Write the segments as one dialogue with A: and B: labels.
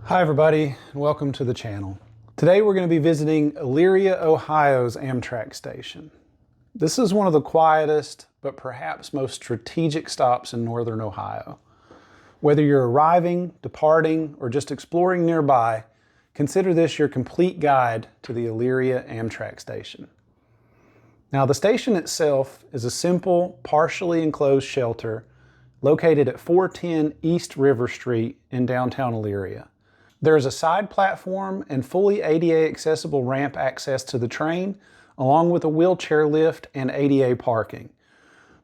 A: Hi everybody, and welcome to the channel. Today we're going to be visiting Elyria, Ohio's Amtrak station. This is one of the quietest, but perhaps most strategic stops in northern Ohio. Whether you're arriving, departing, or just exploring nearby, consider this your complete guide to the Elyria Amtrak station. Now the station itself is a simple, partially enclosed shelter located at 410 East River Street in downtown Elyria. There is a side platform and fully ADA accessible ramp access to the train, along with a wheelchair lift and ADA parking.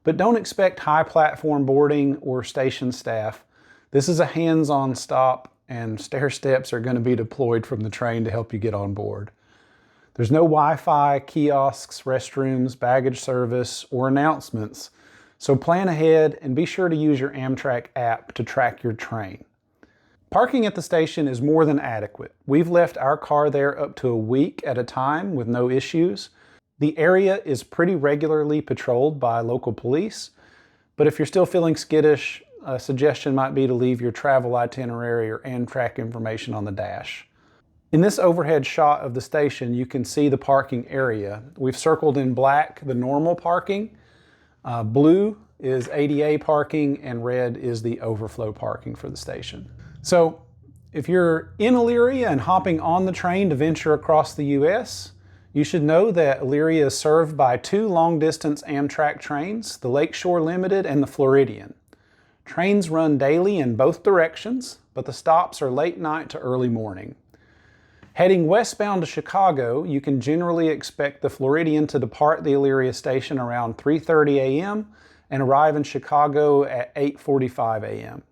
A: But don't expect high platform boarding or station staff. This is a hands-on stop, and stair steps are going to be deployed from the train to help you get on board. There's no Wi-Fi, kiosks, restrooms, baggage service, or announcements, so plan ahead and be sure to use your Amtrak app to track your train. Parking at the station is more than adequate. We've left our car there up to a week at a time with no issues. The area is pretty regularly patrolled by local police, but if you're still feeling skittish, a suggestion might be to leave your travel itinerary or Amtrak information on the dash. In this overhead shot of the station, you can see the parking area. We've circled in black the normal parking, blue is ADA parking, and red is the overflow parking for the station. So if you're in Elyria and hopping on the train to venture across the U.S., you should know that Elyria is served by two long-distance Amtrak trains, the Lakeshore Limited and the Floridian. Trains run daily in both directions, but the stops are late night to early morning. Heading westbound to Chicago, you can generally expect the Floridian to depart the Elyria station around 3:30 a.m. and arrive in Chicago at 8:45 a.m.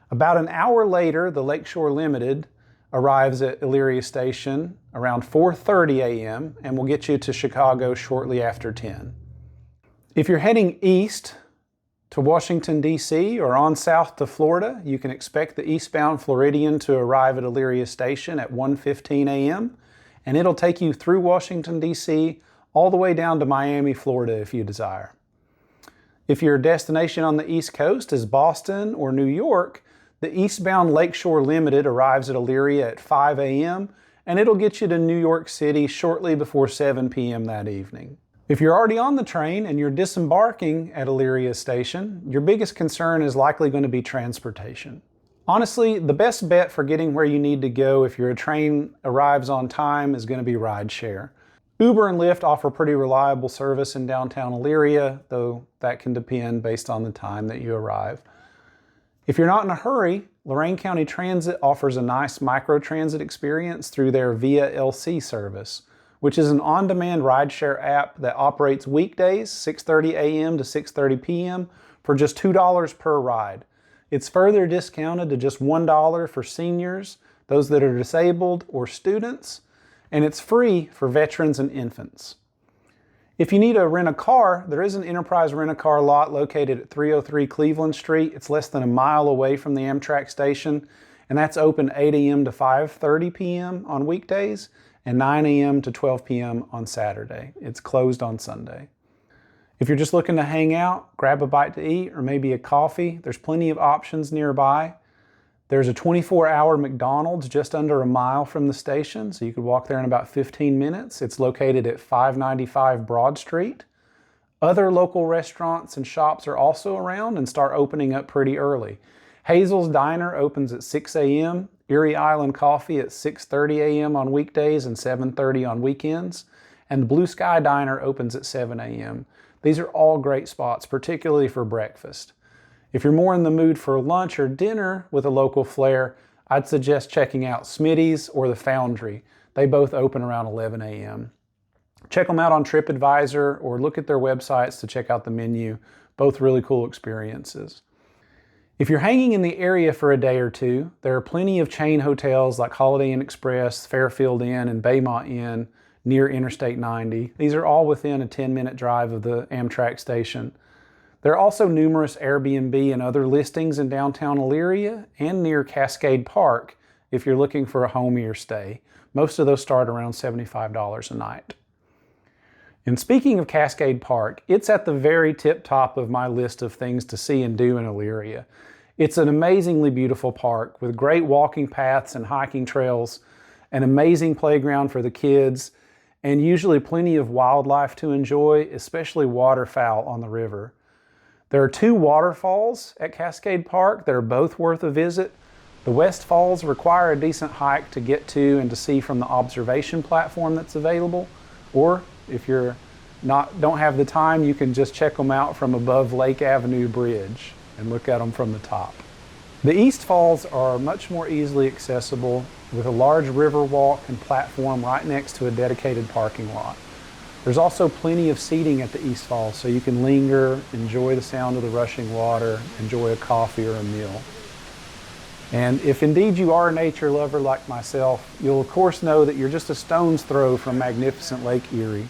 A: About an hour later, the Lakeshore Limited arrives at Elyria Station around 4:30 a.m. and will get you to Chicago shortly after 10. If you're heading east to Washington, D.C. or on south to Florida, you can expect the eastbound Floridian to arrive at Elyria Station at 1:15 a.m. and it'll take you through Washington, D.C. all the way down to Miami, Florida if you desire. If your destination on the East Coast is Boston or New York, the eastbound Lakeshore Limited arrives at Elyria at 5 a.m. and it'll get you to New York City shortly before 7 p.m. that evening. If you're already on the train and you're disembarking at Elyria Station, your biggest concern is likely going to be transportation. Honestly, the best bet for getting where you need to go if your train arrives on time is going to be rideshare. Uber and Lyft offer pretty reliable service in downtown Elyria, though that can depend based on the time that you arrive. If you're not in a hurry, Lorain County Transit offers a nice microtransit experience through their Via LC service, which is an on-demand rideshare app that operates weekdays 6:30 a.m. to 6:30 p.m. for just $2 per ride. It's further discounted to just $1 for seniors, those that are disabled, or students, and it's free for veterans and infants. If you need to rent a car, there is an Enterprise Rent-A-Car lot located at 303 Cleveland Street. It's less than a mile away from the Amtrak station, and that's open 8 a.m. to 5:30 p.m. on weekdays and 9 a.m. to 12 p.m. on Saturday. It's closed on Sunday. If you're just looking to hang out, grab a bite to eat or maybe a coffee, there's plenty of options nearby. There's a 24-hour McDonald's just under a mile from the station, so you could walk there in about 15 minutes. It's located at 595 Broad Street. Other local restaurants and shops are also around and start opening up pretty early. Hazel's Diner opens at 6 a.m., Erie Island Coffee at 6:30 a.m. on weekdays and 7:30 on weekends, and the Blue Sky Diner opens at 7 a.m. These are all great spots, particularly for breakfast. If you're more in the mood for lunch or dinner with a local flair, I'd suggest checking out Smitty's or the Foundry. They both open around 11 a.m. Check them out on TripAdvisor or look at their websites to check out the menu. Both really cool experiences. If you're hanging in the area for a day or two, there are plenty of chain hotels like Holiday Inn Express, Fairfield Inn, and Baymont Inn near Interstate 90. These are all within a 10-minute drive of the Amtrak station. There are also numerous Airbnb and other listings in downtown Elyria and near Cascade Park if you're looking for a homier stay. Most of those start around $75 a night. And speaking of Cascade Park, it's at the very tip top of my list of things to see and do in Elyria. It's an amazingly beautiful park with great walking paths and hiking trails, an amazing playground for the kids, and usually plenty of wildlife to enjoy, especially waterfowl on the river. There are 2 waterfalls at Cascade Park that are both worth a visit. The West Falls require a decent hike to get to and to see from the observation platform that's available, or if you're don't have the time, you can just check them out from above Lake Avenue Bridge and look at them from the top. The East Falls are much more easily accessible with a large river walk and platform right next to a dedicated parking lot. There's also plenty of seating at the East Falls, so you can linger, enjoy the sound of the rushing water, enjoy a coffee or a meal. And if indeed you are a nature lover like myself, you'll of course know that you're just a stone's throw from magnificent Lake Erie.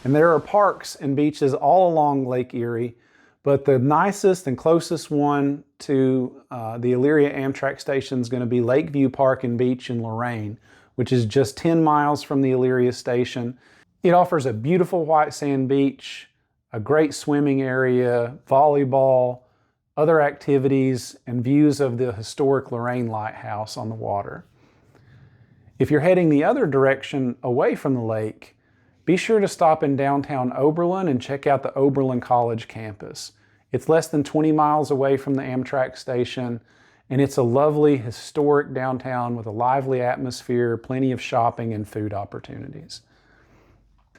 A: And there are parks and beaches all along Lake Erie, but the nicest and closest one to the Elyria Amtrak station is going to be Lakeview Park and Beach in Lorain, which is just 10 miles from the Elyria station. It offers a beautiful white sand beach, a great swimming area, volleyball, other activities, and views of the historic Lorain Lighthouse on the water. If you're heading the other direction away from the lake, be sure to stop in downtown Oberlin and check out the Oberlin College campus. It's less than 20 miles away from the Amtrak station, and it's a lovely historic downtown with a lively atmosphere, plenty of shopping and food opportunities.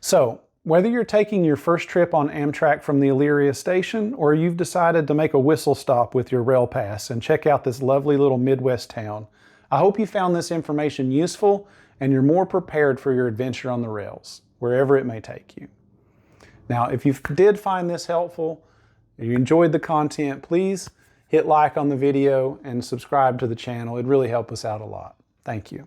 A: So, whether you're taking your first trip on Amtrak from the Elyria station, or you've decided to make a whistle stop with your rail pass and check out this lovely little Midwest town, I hope you found this information useful and you're more prepared for your adventure on the rails, wherever it may take you. Now, if you did find this helpful, and you enjoyed the content, please hit like on the video and subscribe to the channel. It'd really help us out a lot. Thank you.